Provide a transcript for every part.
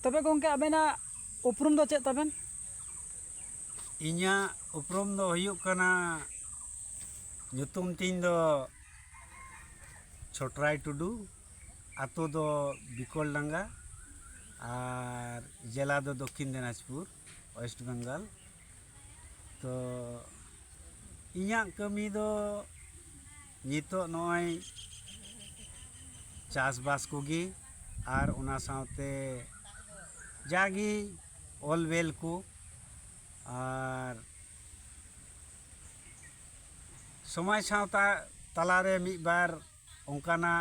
तबे गोंके आबेना उपरुम दो चेक तबेन? इन्या उपरुम दो हुयुक कना nyutum तीन दो छोटराय टुडू आतो दो बिकोलडांगा और जिला दो दक्षिण दिनाजपुर वेस्ट बेंगल। तो इन्या कमी दो नितो नय चासबास कोगी और उना सावते जागी ऑलवेल को और समय सावता तलारे मिद बार ओंकाना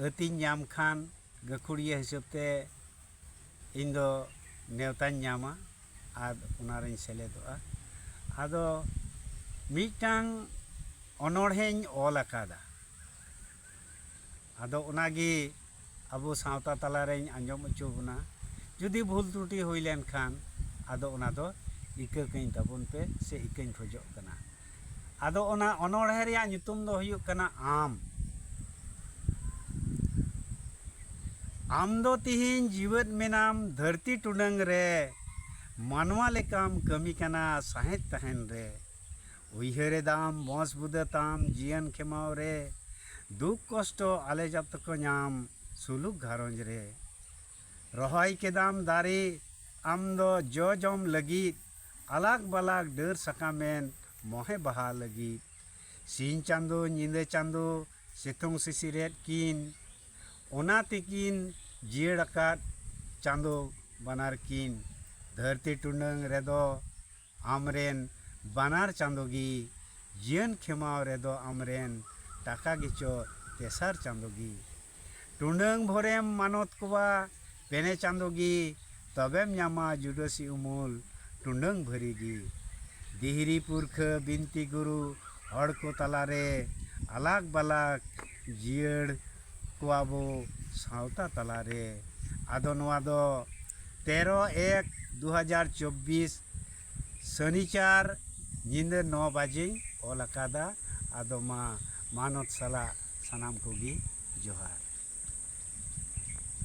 अतिन नाम खान गाखुड़िया हिसाबते इन दो नेवतान नामा आद उनारिन सेलेदोआ। आदो मिटांग अनोढ़ेñ ऑल अकादा आदो उनागी अबो सावता तलारेñ आंजम अचो बना जुदी भूल त्रुटि हुई लेन खान आदो उना दो इका कहीं तबन पे से इकाñ खोजो कना। आदो उना अनोढ़े रिया nyutum दो हुयुक कना आम दो तिहिन जीवत मेनाम धरती टुडंग रे मानवा लेकाम कमी कना साहेत तहन रे उइहरे दाम बस बुदताम जियन खेमाव रे दुख कष्ट आले जब तक नाम सुलुक घारंज रे रहाय के दाम दारी आम दो जो जम लगी अलग बलाग डर सकामेन मोहे बहा लगी सीन चांदो नींदे चांदो सितुंग सिसिरेत किन ओना तिकिन जियड़ अकाद चांदो बनार किन धरती टुंडंग रेदो आमरेन बानार चांदोगी जियन खेमाव रेदो आमरेन टाका गिचो तेसार चांदोगी टुंडंग भोरेम मानत कोबा पेने चांदोगी तबेम न्यामा जुडोसी उमूल टुंडंग भरीगी दिहरी पुरख बिनती गुरु हड़ को तलारे अलग बलाग जियड़ कोआबो सावता तलारे आदो नोआ दो 13/1/2024 शनिचार नींदे 9 बजे ओल अकादा। आदो मा मानत सला सनाम कोगी जोहार।